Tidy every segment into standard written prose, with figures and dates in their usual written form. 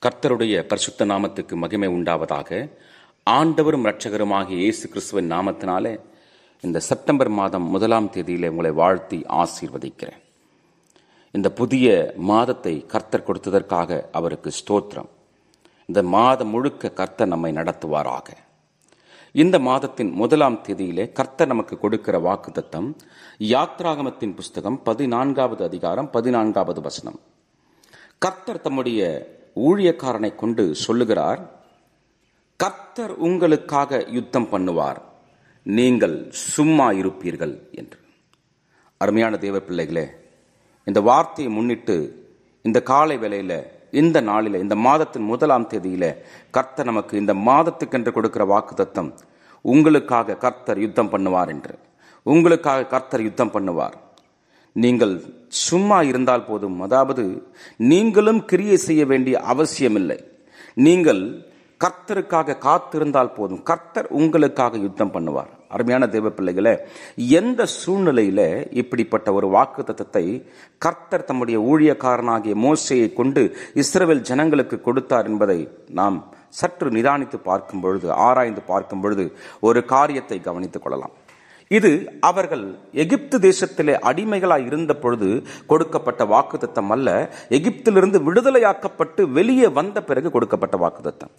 கர்த்தருடைய பரிசுத்த நாமத்துக்கு மகிமை உண்டாவதாக. ஆண்டவரும் இரட்சகருமாகிய இயேசு கிறிஸ்துவின் நாமத்தினாலே இந்த செப்டம்பர் மாதம் 1ஆம் தேதியிலே உங்களை வாழ்த்தி ஆசீர்வதிக்கிறேன். இந்த புதிய மாதத்தை கர்த்தர் கொடுத்ததற்காக அவருக்கு ஸ்தோத்திரம். இந்த மாதம் முழுக்க கர்த்தர் நம்மை நடத்துவாராக. இந்த மாதத்தின் 1ஆம் தேதியிலே கர்த்தர் நமக்கு கொடுக்கிற வாக்குத்தத்தம் யாத்ராகமத்தின் புஸ்தகம் 14வது அதிகாரம் 14வது வசனம். கர்த்தர் தம்முடைய ஊழியக்காரனை கொண்டு சொல்லுகிறார், கர்த்தர் உங்களுக்காக யுத்தம் பண்ணுவார், நீங்கள் சும்மா இருப்பீர்கள் என்று. அருமையான தேவ பிள்ளைகளே, இந்த வார்த்தையை முன்னிட்டு இந்த காலை வேளையில, இந்த நாளில, இந்த மாதத்தின் 1ஆம் தேதியில கர்த்தர் நமக்கு இந்த மாதத்துக்கென்று கொடுக்கிற வாக்குத்தத்தம், உங்களுக்காக கர்த்தர் யுத்தம் பண்ணுவார் என்று. உங்களுக்காக கர்த்தர் யுத்தம் பண்ணுவார், நீங்கள் சும்மா இருந்தால் போதும். அதாவது நீங்களும் கிரியை செய்ய வேண்டிய அவசியமில்லை. நீங்கள் கர்த்தருக்காக காத்திருந்தால் போதும், கர்த்தர் உங்களுக்காக யுத்தம் பண்ணுவார். அருமையான தேவ பிள்ளைகளே, எந்த சூழ்நிலையில இப்படிப்பட்ட ஒரு வாக்குத்தத்தத்தை கர்த்தர் தம்முடைய ஊழியக்காரனாகிய மோசேயை கொண்டு இஸ்ரவேல் ஜனங்களுக்கு கொடுத்தார் என்பதை நாம் சற்று நிதானித்து பார்க்கும் பொழுது, ஆராய்ந்து பார்க்கும் பொழுது ஒரு காரியத்தை கவனித்துக் கொள்ளலாம். இது அவர்கள் எகிப்து தேசத்திலே அடிமைகளாய் இருந்த பொழுது கொடுக்கப்பட்ட வாக்குத்தத்தம் அல்ல, எகிப்திலிருந்து விடுதலையாக்கப்பட்டு வெளியே வந்த பிறகு கொடுக்கப்பட்ட வாக்குத்தத்தம்.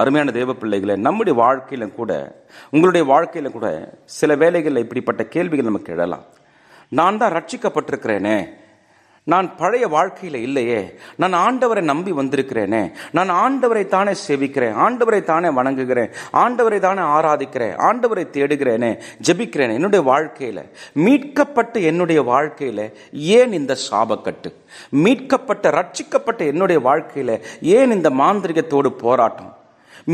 அருமையான தேவ பிள்ளைகளை, நம்முடைய வாழ்க்கையில கூட, உங்களுடைய வாழ்க்கையில கூட சில வேளைகளில் இப்படிப்பட்ட கேள்விகள் நமக்கு எழலாம். நான் தான் ரட்சிக்கப்பட்டிருக்கிறேனே, நான் பழைய வாழ்க்கையில இல்லையே, நான் ஆண்டவரை நம்பி வந்திருக்கிறேனே, நான் ஆண்டவரை தானே சேவிக்கிறேன், ஆண்டவரை தானே வணங்குகிறேன், ஆண்டவரை தானே ஆராதிக்கிறேன், ஆண்டவரை தேடுகிறேனே, ஜெபிக்கிறேன். என்னுடைய வாழ்க்கையில, மீட்கப்பட்டு என்னுடைய வாழ்க்கையில ஏன் இந்த சாபக்கட்டு? மீட்கப்பட்ட ரட்சிக்கப்பட்ட என்னுடைய வாழ்க்கையில ஏன் இந்த மாந்திரிகத்தோடு போராட்டம்?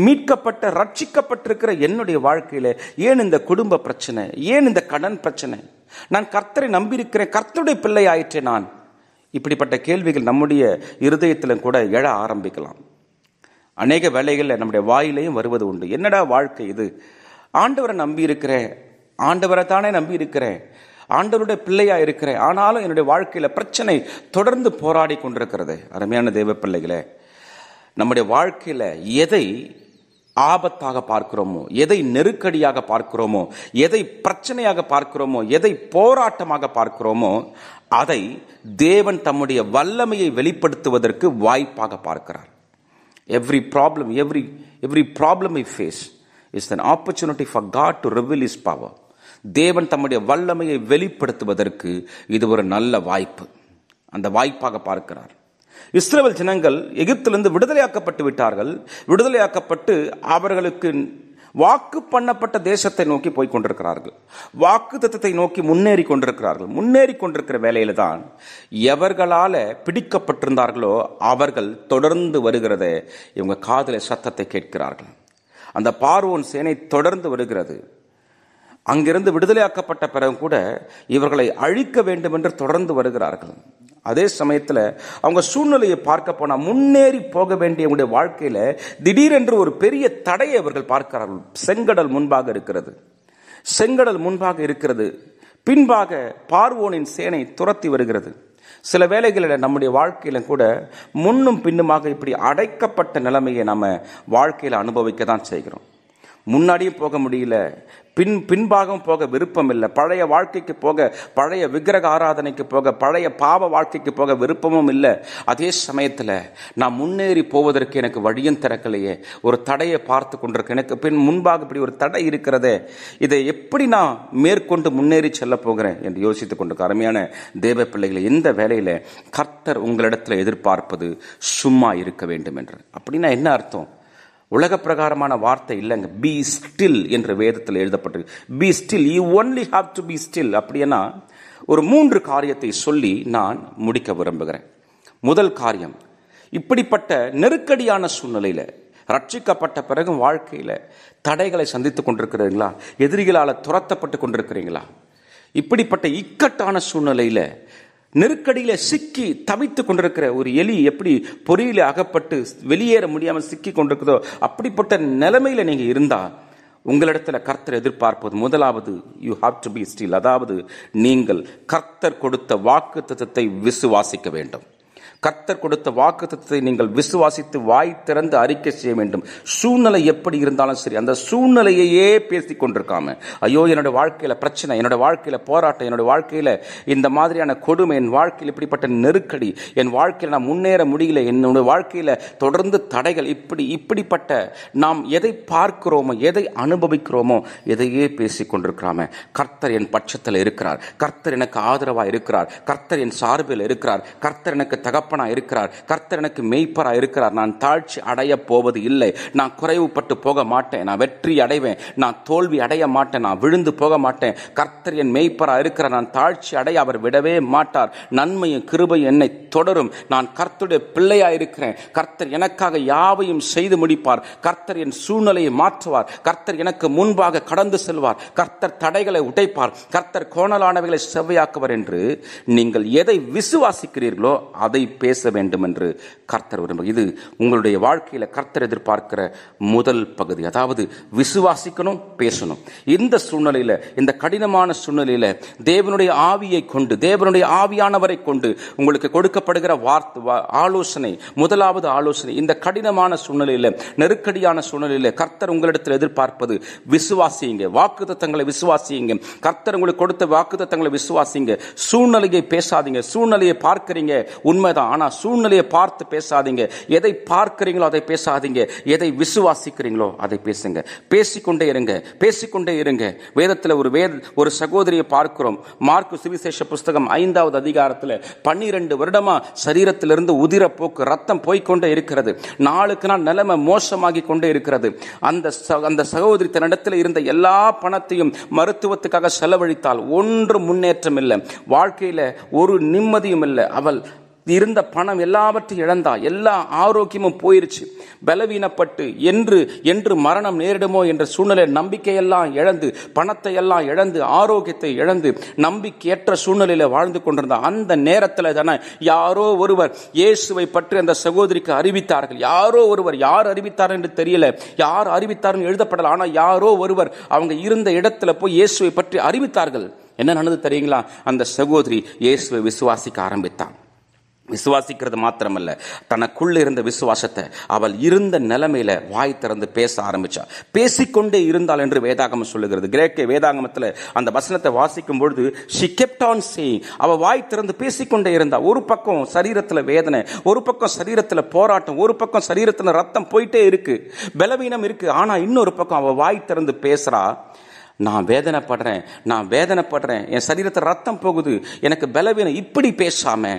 மீட்கப்பட்ட ரட்சிக்கப்பட்டிருக்கிற என்னுடைய வாழ்க்கையில ஏன் இந்த குடும்ப பிரச்சனை? ஏன் இந்த கடன் பிரச்சனை? நான் கர்த்தரை நம்பியிருக்கிறேன், கர்த்தருடைய பிள்ளை ஆயிற்றே நான். இப்படிப்பட்ட கேள்விகள் நம்முடைய இருதயத்திலும் கூட எழ ஆரம்பிக்கலாம். அநேக வேளைகளில் நம்முடைய வாயிலையும் வருவது உண்டு. என்னடா வாழ்க்கை இது? ஆண்டவரை நம்பி இருக்கிறேன், ஆண்டவரை தானே நம்பி இருக்கிறேன், ஆண்டவருடைய பிள்ளையா இருக்கிறேன், ஆனாலும் என்னுடைய வாழ்க்கையில பிரச்சனை தொடர்ந்து போராடி கொண்டிருக்கிறது. அருமையான தேவ பிள்ளைகளே, நம்முடைய வாழ்க்கையில எதை ஆபத்தாக பார்க்கிறோமோ, எதை நெருக்கடியாக பார்க்கிறோமோ, எதை பிரச்சனையாக பார்க்கிறோமோ, எதை போராட்டமாக பார்க்கிறோமோ, அதை தேவன் தம்முடைய வல்லமையை வெளிப்படுத்துவதற்கு வாய்ப்பாக பார்க்கிறார். Every problem we face is an opportunity for God to reveal His power. தேவன் தம்முடைய வல்லமையை வெளிப்படுத்துவதற்கு இது ஒரு நல்ல வாய்ப்பு. அந்த வாய்ப்பாக பார்க்கிறார். இஸ்ரவேல் ஜனங்கள் எகிப்திலிருந்து விடுதலையாக்கப்பட்டு விட்டார்கள். விடுதலையாக்கப்பட்டு அவர்களுக்கு வாக்கு பண்ணப்பட்ட தேசத்தை நோக்கி போய் கொண்டிருக்கிறார்கள். வாக்கு தத்தத்தை நோக்கி முன்னேறி கொண்டிருக்கிறார்கள். முன்னேறி கொண்டிருக்கிற வேலையில தான் எவர்களால பிடிக்கப்பட்டிருந்தார்களோ அவர்கள் தொடர்ந்து வருகிறத இவங்க காதில சத்தத்தை கேட்கிறார்கள். அந்த பார்வோன் சேனை தொடர்ந்து வருகிறது. அங்கிருந்து விடுதலையாக்கப்பட்ட பிறகு கூட இவர்களை அழிக்க வேண்டும் என்று தொடர்ந்து வருகிறார்கள். அதே சமயத்தில் அவங்க சூழ்நிலையை பார்க்க போனா, முன்னேறி போக வேண்டிய வாழ்க்கையில திடீரென்று ஒரு பெரிய தடையை அவர்கள் பார்க்கிறார்கள். செங்கடல் முன்பாக இருக்கிறது. செங்கடல் முன்பாக இருக்கிறது. பின்பாக பார்வோனின் சேனை துரத்தி வருகிறது. சில வேளைகளில் நம்முடைய வாழ்க்கையில கூட முன்னும் பின்னுமாக இப்படி அடைக்கப்பட்ட நிலைமையை நம்ம வாழ்க்கையில அனுபவிக்க தான் செய்கிறோம். முன்னாடியும் போக முடியல, பின்பாகவும் போக விருப்பம் இல்லை. பழைய வாழ்க்கைக்கு போக, பழைய விக்கிரக ஆராதனைக்கு போக, பழைய பாவ வாழ்க்கைக்கு போக விருப்பமும் இல்லை. அதே சமயத்தில் நான் முன்னேறி போவதற்கு எனக்கு வழியும் திறக்கலையே, ஒரு தடையை பார்த்து கொண்டிருக்க, எனக்கு முன்பாக இப்படி ஒரு தடை இருக்கிறதே, இதை எப்படி நான் மேற்கொண்டு முன்னேறி செல்ல போகிறேன் என்று யோசித்துக் கொண்டு, அருமையான தேவ பிள்ளைகளை, இந்த வேளையில கர்த்தர் உங்களிடத்தில் எதிர்பார்ப்பது சும்மா இருக்க வேண்டும் என்று. அப்படின்னா என்ன அர்த்தம்? உலக பிரகாரமான வார்த்தை இல்லைங்க. பி ஸ்டில் என்ற வேதத்தில் எழுதப்பட்டிருக்கு. B still, you only have to be still. அப்படின்னா ஒரு 3 காரியத்தை சொல்லி நான் முடிக்க விரும்புகிறேன். முதல் காரியம், இப்படிப்பட்ட நெருக்கடியான சூழ்நிலையில, ரட்சிக்கப்பட்ட பிறகு வாழ்க்கையில தடைகளை சந்தித்துக் கொண்டிருக்கிறீங்களா? எதிரிகளால் துரத்தப்பட்டு கொண்டிருக்கிறீங்களா? இப்படிப்பட்ட இக்கட்டான சூழ்நிலையில, நெருக்கடியில சிக்கி தவித்துக் கொண்டிருக்கிற ஒரு எலி எப்படி பொறியில அகப்பட்டு வெளியேற முடியாமல் சிக்கி கொண்டிருக்கிறதோ, அப்படிப்பட்ட நிலைமையில நீங்க இருந்தா உங்களிடத்துல கர்த்தர் எதிர்பார்ப்பது முதலாவது, you have to be still. அதாவது நீங்கள் கர்த்தர் கொடுத்த வாக்குத்தத்தத்தை விசுவாசிக்க வேண்டும். கர்த்தர் கொடுத்த வாக்குத்தத்தத்தை நீங்கள் விசுவாசித்து வாய் திறந்து அறிக்கை செய்ய வேண்டும். சூழ்நிலை எப்படி இருந்தாலும் சரி, அந்த சூழ்நிலையையே பேசிக் கொண்டிருக்காம, ஐயோ என்னோட வாழ்க்கையில பிரச்சனை, என்னோட வாழ்க்கையில போராட்டம், என்னோட வாழ்க்கையில இந்த மாதிரியான கொடுமை, என் வாழ்க்கையில் இப்படிப்பட்ட நெருக்கடி, என் வாழ்க்கையில் நான் முன்னேற முடியல, என்னோட வாழ்க்கையில தொடர்ந்து தடைகள், இப்படிப்பட்ட நாம் எதை பார்க்கிறோமோ, எதை அனுபவிக்கிறோமோ, எதையே பேசிக் கொண்டிருக்கிறாம, கர்த்தர் என் பட்சத்தில் இருக்கிறார், கர்த்தர் எனக்கு ஆதரவா இருக்கிறார், கர்த்தர் என் சார்பில் இருக்கிறார், கர்த்தர் எனக்கு தகப்பனா இருக்கிறார், கர்த்தர் எனக்கு மேய்ப்பரா இருக்கிறார், நான் தாழ்ச்சி அடைய போவது இல்லை, நான் குறைவுபட்டு போக மாட்டேன், நான் வெற்றி அடைவேன், நான் தோல்வி அடைய மாட்டேன், நான் விழுந்து போக மாட்டேன், கர்த்தர் என் மேய்ப்பரா இருக்கிறார், நான் தாழ்ச்சி அடைய அவர் விடவே மாட்டார், நன்மையும் கிருபையும் என்னை தொடரும், நான் கர்த்தருடைய பிள்ளையா இருக்கிறேன், கர்த்தர் எனக்காக யாவையும் செய்து முடிப்பார், கர்த்தர் என் சூழ்நிலையை மாற்றுவார், கர்த்தர் எனக்கு முன்பாக கடந்து செல்வார், கர்த்தர் தடைகளை உடைப்பார், கர்த்தர் கோணலானவைகளை செவ்வையாக்குவார் என்று நீங்கள் எதை விசுவாசிக்கிறீர்களோ அதை பேச வேண்டும் என்று கர்த்தர் விரும்புகிறார். இது உங்களுடைய வாழ்க்கையில கர்த்தர் எதிர்பார்க்கிற முதல் பகுதி. அதாவது விசுவாசிக்கணும், பேசணும். இந்த சூழ்நிலையில, இந்த கடினமான சூழ்நிலையில தேவனுடைய ஆவியை கொண்டு, தேவனுடைய ஆவியானவரை கொண்டு உங்களுக்கு கொடுக்கப்படுகிற ஆலோசனை, முதலாவது ஆலோசனை, இந்த கடினமான சூழ்நிலையில, நெருக்கடியான சூழ்நிலையில கர்த்தர் உங்களிடத்தில் எதிர்பார்ப்பது விசுவாசியுங்க, வாக்குத்தத்தங்களை விசுவாசியுங்க, கர்த்தர் உங்களுக்கு கொடுத்த வாக்குத்தத்தங்களை விசுவாசிங்க. சூழ்நிலையை பேசாதீங்க. சூழ்நிலையை பார்க்கிறீங்க உண்மைதான், ஆனா சூழ்நிலையை பார்த்து பேசாதீங்க. எதை பார்க்கிறீங்களோ அதை பேசாதீங்க, எதை விசுவாசிக்கிறீங்களோ அதை பேசுங்க. பேசிக்கொண்டே இருங்க, பேசிக்கொண்டே இருங்க. வேதத்தில் ஒரு சகோதரியை பார்க்கிறோம். மார்க்கு சுவிசேஷ புஸ்தகம் 5வது அதிகாரத்தில் 12 வருடமா சரீரத்திலிருந்து உதிர போக்கு, ரத்தம் போய்கொண்டே இருக்கிறது. நாளுக்கு நாள் நிலைமை மோசமாகி கொண்டே இருக்கிறது. அந்த சகோதரி தன்னிடத்தில் இருந்த எல்லா பணத்தையும் மருத்துவத்துக்காக செலவழித்தால் ஒன்று முன்னேற்றம் இல்லை, வாழ்க்கையில ஒரு நிம்மதியும் இல்லை. அவள் இருந்த பணம் எல்லாவற்றையும் இழந்தா, எல்லா ஆரோக்கியமும் போயிருச்சு. பலவீனப்பட்டு என்று மரணம் நேரிடுமோ என்ற சூழ்நிலை, நம்பிக்கையெல்லாம் இழந்து, பணத்தை எல்லாம் இழந்து, ஆரோக்கியத்தை இழந்து, நம்பிக்கையற்ற சூழ்நிலையில வாழ்ந்து கொண்டிருந்த அந்த நேரத்தில் தானே யாரோ ஒருவர் இயேசுவை பற்றி அந்த சகோதரிக்கு அறிவித்தார்கள். யாரோ ஒருவர், யார் அறிவித்தார் என்று தெரியல, யார் அறிவித்தார் எழுதப்படல, ஆனால் யாரோ ஒருவர் அவங்க இருந்த இடத்துல போய் இயேசுவை பற்றி அறிவித்தார்கள். என்ன நடந்தது தெரியுங்களா? அந்த சகோதரி இயேசுவை விசுவாசிக்க ஆரம்பித்தான். விசுவாசிக்கிறது மாத்திரமல்ல, தனக்குள்ள இருந்த விசுவாசத்தை அவள் இருந்த நிலைமையில வாய் திறந்து பேச ஆரம்பிச்சா. பேசிக்கொண்டே இருந்தாள் என்று வேதாகமம் சொல்லுகிறது. கிரேக்க வேதாகமத்தில் அந்த வசனத்தை வாசிக்கும் பொழுது she kept on saying, அவ வாய் திறந்து பேசிக்கொண்டே இருந்தா. ஒரு பக்கம் சரீரத்தில் வேதனை, ஒரு பக்கம் சரீரத்தில் போராட்டம், ஒரு பக்கம் சரீரத்தில் ரத்தம் போயிட்டே இருக்கு, பலவீனம் இருக்கு. ஆனா இன்னொரு பக்கம் அவ வாய் திறந்து பேசுறா, நான் வேதனைப்படுறேன், என் சரீரத்தில் ரத்தம் போகுது, எனக்கு பலவீனம். இப்படி பேசாம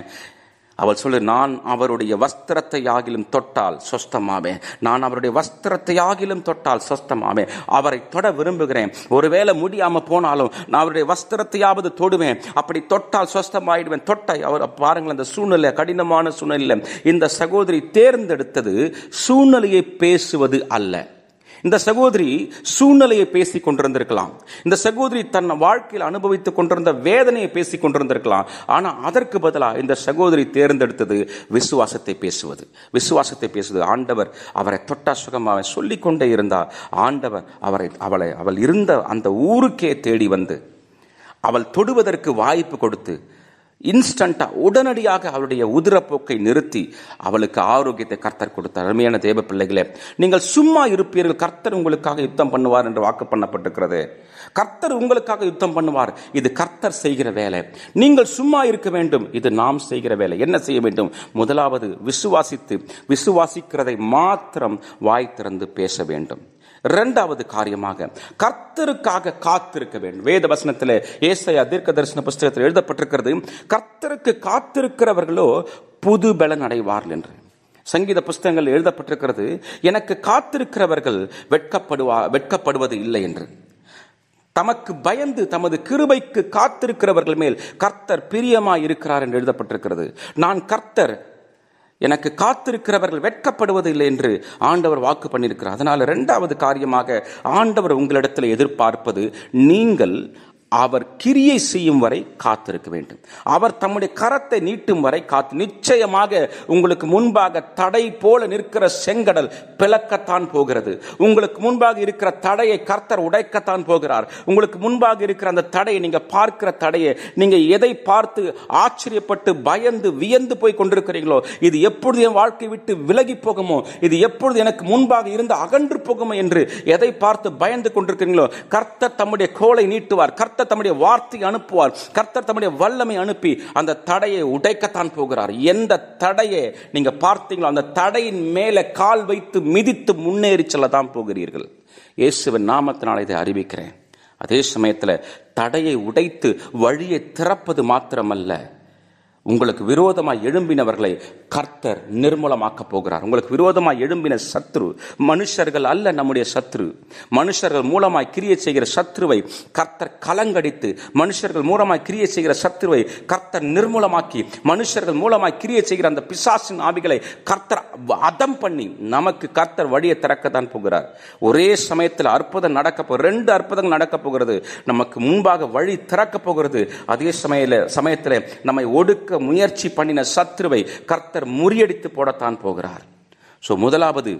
அவள் சொல்லு, நான் அவருடைய வஸ்திரத்தை ஆகிலும் தொட்டால் சொஸ்தமாவேன், நான் அவருடைய வஸ்திரத்தை ஆகிலும் தொட்டால் சொஸ்தமாவேன், அவரை தொட விரும்புகிறேன், ஒருவேளை முடியாம போனாலும் நான் அவருடைய வஸ்திரத்தையாவது தொடுவேன், அப்படி தொட்டால் சொஸ்தமாயிடுவேன். அவர் பாருங்கள், அந்த சூழ்நிலை, கடினமான சூழ்நிலை, இந்த சகோதரி தேர்ந்தெடுத்தது சூழ்நிலையை பேசுவது அல்ல. இந்த சகோதரி சூழ்நிலையை பேசிக் கொண்டிருந்திருக்கலாம், இந்த சகோதரி தன் வாழ்க்கையில் அனுபவித்துக் கொண்டிருந்த வேதனையை பேசிக் கொண்டிருந்திருக்கலாம். ஆனா அதற்கு பதிலாக இந்த சகோதரி தேர்ந்தெடுத்தது விசுவாசத்தை பேசுவது. ஆண்டவர் அவரை தொட்டா சுகமாக சொல்லிக் கொண்டே இருந்தார். ஆண்டவர் அவள் இருந்த அந்த ஊருக்கே தேடி வந்து அவள் தொடுவதற்கு வாய்ப்பு கொடுத்து, இன்ஸ்டன்டா, உடனடியாக அவளுடைய உதிரப்போக்கை நிறுத்தி அவளுக்கு ஆரோக்கியத்தை கர்த்தர் கொடுத்தார். அருமையான தேவ பிள்ளைகளே, நீங்கள் சும்மா இருப்பீர்கள், கர்த்தர் உங்களுக்காக யுத்தம் பண்ணுவார் என்று வாக்கு பண்ணப்பட்டிருக்கிறது. கர்த்தர் உங்களுக்காக யுத்தம் பண்ணுவார். இது கர்த்தர் செய்கிற வேலை. நீங்கள் சும்மா இருக்க வேண்டும், இது நாம் செய்கிற வேலை. என்ன செய்ய வேண்டும்? முதலாவது விசுவாசிக்கிறதை மாத்திரம் வாய் திறந்து பேச வேண்டும். இரண்டாவது காரியமாக கர்த்தருக்காக காத்திருக்க வேண்டும். வேத வசனத்தில் ஏசாயா தீர்க்கதரிசன புஸ்தகத்தில் எழுதப்பட்டிருக்கிறது, கர்த்தருக்கு காத்திருக்கிறவர்களோ புது பலன் அடைவார்கள் என்று. சங்கீத புஸ்தகங்கள் எழுதப்பட்டிருக்கிறது, எனக்கு காத்திருக்கிறவர்கள் வெட்கப்படுவது இல்லை என்று. தமக்கு பயந்து தமது கிருபைக்கு காத்திருக்கிறவர்கள் மேல் கர்த்தர் பிரியமாய் இருக்கிறார் என்று எழுதப்பட்டிருக்கிறது. நான் கர்த்தர், எனக்கு காத்திருக்கிறவர்கள் வெட்கப்படுவதில்லை என்று ஆண்டவர் வாக்கு பண்ணியிருக்கிறார். அதனால இரண்டாவது காரியமாக ஆண்டவர் உங்களிடத்தில் எதிர்பார்ப்பது, நீங்கள் அவர் கிரியை செய்யும் வரை காத்திருக்க வேண்டும். அவர் தம்முடைய கரத்தை நீட்டும் வரை நிச்சயமாக உங்களுக்கு முன்பாக தடை போல நிற்கிற செங்கடல் பிளக்கத்தான் போகிறது. உங்களுக்கு முன்பாக இருக்கிற தடையை கர்த்தர் உடைக்கத்தான் போகிறார். உங்களுக்கு முன்பாக இருக்கிற அந்த தடையை, நீங்க பார்க்கிற தடையை, நீங்க எதை பார்த்து ஆச்சரியப்பட்டு பயந்து வியந்து போய் கொண்டிருக்கிறீங்களோ, இது எப்பொழுது என் வாழ்க்கை விட்டு விலகி போகுமோ, இது எப்பொழுது எனக்கு முன்பாக இருந்து அகன்று போகுமோ என்று எதை பார்த்து பயந்து கொண்டிருக்கிறீங்களோ, கர்த்தர் தம்முடைய கோலை நீட்டுவார். கர்த்தர் தம்முடைய வார்த்தை அனுப்புவார். கர்த்தர் தம்முடைய வல்லமை அனுப்பி அந்த தடையை உடைக்கத்தான் போகிறார். எந்த தடையை நீங்க பார்த்தீங்களோ அந்த தடையின் மேல கால் வைத்து மிதித்து முன்னேறி செல்லதான் போகிறீர்கள். இயேசுவின் நாமத்தினால் இதை அறிவிக்கிறேன். அதே சமயத்தில் தடையை உடைத்து வழியை திறப்பது மாத்திரமல்ல, உங்களுக்கு விரோதமாய் எழும்பினவர்களை கர்த்தர் நிர்மூலமாக்க போகிறார். உங்களுக்கு விரோதமாய் எழும்பின சத்ரு மனுஷர்கள் அல்ல, நம்முடைய சத்ரு. மனுஷர்கள் மூலமாய் கிரியை செய்கிற சத்ருவை கர்த்தர் கலங்கடித்து, மனுஷர்கள் மூலமாய் கிரியை செய்கிற சத்ருவை கர்த்தர் நிர்மூலமாக்கி, மனுஷர்கள் மூலமாய் கிரியை செய்கிற அந்த பிசாசின் ஆவிகளை கர்த்தர் அதம் பண்ணி நமக்கு கர்த்தர் வழியை திறக்கத்தான் போகிறார். ஒரே சமயத்தில் அற்புதம் நடக்க போகிறது. 2 அற்புதங்கள் நடக்க போகிறது. நமக்கு முன்பாக வழி திறக்க போகிறது. அதே சமயத்தில் நம்மை ஒடுக்க முயற்சி பண்ணின சத்ருவை கர்த்தர் முறியடித்து போடத்தான் போகிறார். முதலாவது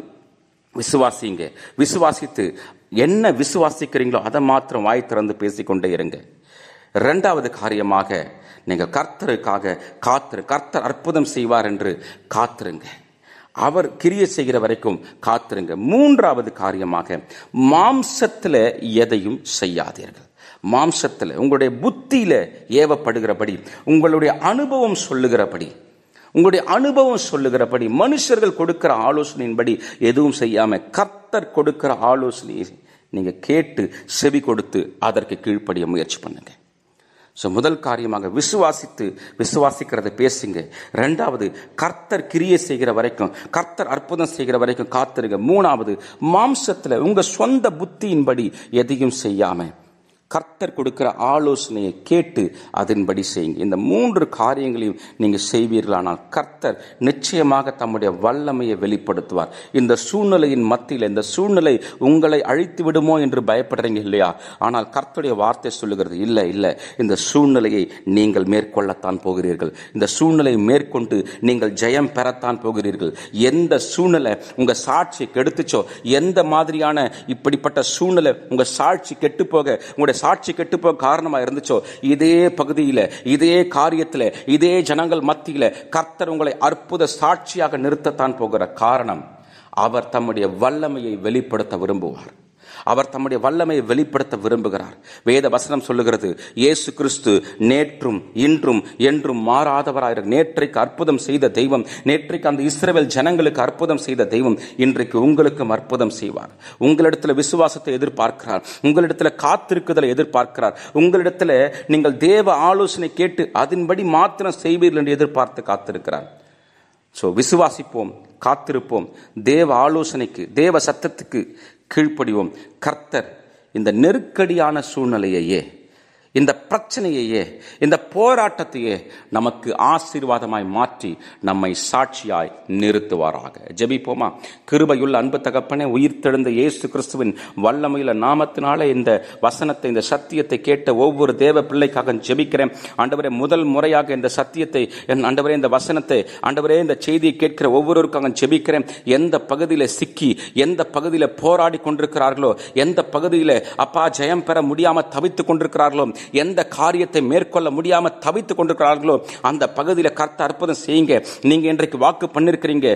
விசுவாசிங்க. விசுவாசித்து என்ன விசுவாசிக்கிறீங்களோ அதை மாத்திரம் வாய் திறந்து பேசிக்கொண்டே இருங்க. 2வது காரியமாக, நீங்க கர்த்தருக்காக கர்த்தர் அற்புதம் செய்வார் என்று காத்திருங்க. அவர் கிரியை செய்கிற வரைக்கும் காத்திருங்க. 3வது காரியமாக, மாம்சத்துல எதையும் செய்யாதீர்கள். மாம்சத்தில், உங்களுடைய புத்தியில ஏவப்படுகிறபடி, உங்களுடைய அனுபவம் சொல்லுகிறபடி, மனுஷர்கள் கொடுக்கிற ஆலோசனையின்படி எதுவும் செய்யாம கர்த்தர் கொடுக்கிற ஆலோசனையை நீங்க கேட்டு செவி கொடுத்து அதற்கு கீழ்ப்படிய முயற்சி பண்ணுங்க. முதல் காரியமாக விசுவாசிக்கிறத பேசுங்க. 2வது, கர்த்தர் கிரியை செய்கிற வரைக்கும், கர்த்தர் அற்புதம் செய்கிற வரைக்கும் காத்திருங்க. 3வது, மாம்சத்துல உங்க சொந்த புத்தியின்படி எதையும் செய்யாம கர்த்தர் கொடுக்கிற ஆலோசனையை கேட்டு அதன்படி செய்யுங்க. இந்த 3 காரியங்களையும் நீங்க செய்வீர்களானால் கர்த்தர் நிச்சயமாக தம்முடைய வல்லமையை வெளிப்படுத்துவார். இந்த சூழ்நிலையின் மத்தியில், இந்த சூழ்நிலை உங்களை அழித்து விடுமோ என்று பயப்படுறீங்க இல்லையா? ஆனால் கர்த்தருடைய வார்த்தை சொல்லுகிறது, இல்லை, இந்த சூழ்நிலையை நீங்கள் மேற்கொள்ளத்தான் போகிறீர்கள். இந்த சூழ்நிலையை மேற்கொண்டு நீங்கள் ஜெயம் பெறத்தான் போகிறீர்கள். எந்த சூழ்நிலை உங்க சாட்சி கெடுத்துச்சோ, எந்த மாதிரியான இப்படிப்பட்ட சூழ்நிலை உங்க சாட்சி கெட்டு போக, உங்களுடைய சாட்சி கெட்டுப்போக காரணமா இருந்துச்சோ, இதே பகுதியில, இதே காரியத்தில், இதே ஜனங்கள் மத்தியில கர்த்தர் உங்களை அற்புத சாட்சியாக நிறுத்தத்தான் போகிற காரணம், அவர் தம்முடைய வல்லமையை வெளிப்படுத்த விரும்புவார். அவர் தம்முடைய வல்லமையை வெளிப்படுத்த விரும்புகிறார். வேத வசனம் சொல்லுகிறது, இயேசு கிறிஸ்து நேற்றும் இன்றும் என்றும் மாறாதவராய், நேற்றைக்கு அற்புதம் செய்த தெய்வம், நேற்றைக்கு அந்த இஸ்ரவேல் ஜனங்களுக்கு அற்புதம் செய்த தெய்வம் இன்றைக்கு உங்களுக்கும் அற்புதம் செய்வார். உங்களிடத்தில் விசுவாசத்தை எதிர்பார்க்கிறார். உங்களிடத்தில் காத்திருக்குதலை எதிர்பார்க்கிறார். உங்களிடத்தில் நீங்கள் தேவ ஆலோசனை கேட்டு அதன்படி மாத்திரம் செய்வீர்கள் என்று எதிர்பார்த்து காத்திருக்கிறார். விசுவாசிப்போம், காத்திருப்போம், தேவ ஆலோசனைக்கு, தேவ சத்தத்துக்கு கீழ்ப்படிவோம். கர்த்தர் இந்த நெருக்கடியான சூழ்நிலையையே, இந்த பிரச்சனையையே, இந்த போராட்டத்தையே நமக்கு ஆசீர்வாதமாய் மாற்றி நம்மை சாட்சியாய் நிறுத்துவாராக. ஜெபிப்போமா? கிருபையுள்ள அன்பு தகப்பனே, உயிர்த்தெழுந்த இயேசு கிறிஸ்துவின் வல்லமையுள்ள நாமத்தினால இந்த வசனத்தை, இந்த சத்தியத்தை கேட்ட ஒவ்வொரு தேவ பிள்ளைக்காக ஜெபிக்கிறேன். ஆண்டவரே, முதல் முறையாக இந்த சத்தியத்தை, ஆண்டவரே இந்த வசனத்தை, ஆண்டவரே இந்த செய்தியை கேட்கிற ஒவ்வொருவருக்காக ஜெபிக்கிறேன். எந்த பகுதியில சிக்கி, எந்த பகுதியில போராடி கொண்டிருக்கிறார்களோ, எந்த பகுதியில அப்பா ஜெயம் பெற முடியாம தவித்துக் கொண்டிருக்கிறார்களோ, எந்த காரியத்தை மேற்கொள்ள முடியாம தவித்துக் கொண்டிருக்கிறார்களோ அந்த பகுதியில் கர்த்தர் அற்புதம் செய்யுங்க. நீங்க இன்றைக்கு வாக்கு பண்ணிருக்கிறீங்க,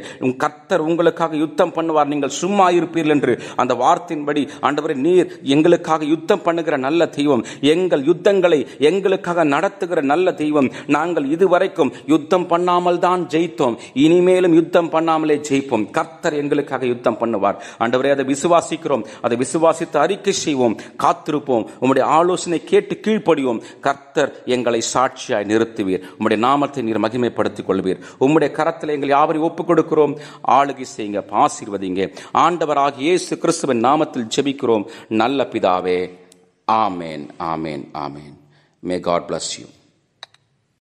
கர்த்தர் உங்களுக்காக யுத்தம் பண்ணுவார், நீங்கள் சும்மா இருப்பீர்கள் என்று. அந்த வார்த்தையின்படி ஆண்டவரே, நீர் எங்களுக்காக யுத்தம் பண்ணுகிற நல்ல தெய்வம், எங்கள் யுத்தங்களை எங்களுக்காக நடத்துகிற நல்ல தெய்வம். நாங்கள் இதுவரைக்கும் யுத்தம் பண்ணாமல் தான் ஜெயித்தோம், இனிமேலும் யுத்தம் பண்ணாமலே ஜெயிப்போம். கர்த்தர் எங்களுக்காக யுத்தம் பண்ணுவார். ஆண்டவரே, அதை விசுவாசிக்கிறோம், அதை விசுவாசித்து அறிக்கை செய்வோம், காத்திருப்போம், உம்முடைய ஆலோசனை கேட்டு கீழ்ப்படிவோம். கர்த்தர் எங்களை சாட்சியாய் நிறுத்துவீர். உம்முடைய நாமத்தை நீர் மகிமைப்படுத்திக் கொள்வீர். உம்முடைய கரத்தில் எங்கள் யாவரையும் ஒப்புக் கொடுக்கிறோம். ஆளுகை செய்யுங்க, ஆசீர்வதிங்க. ஆண்டவராகிய இயேசு கிறிஸ்துவின் நாமத்தில் ஜெபிக்கிறோம் நல்ல பிதாவே. ஆமேன், ஆமேன், ஆமேன். May God bless you.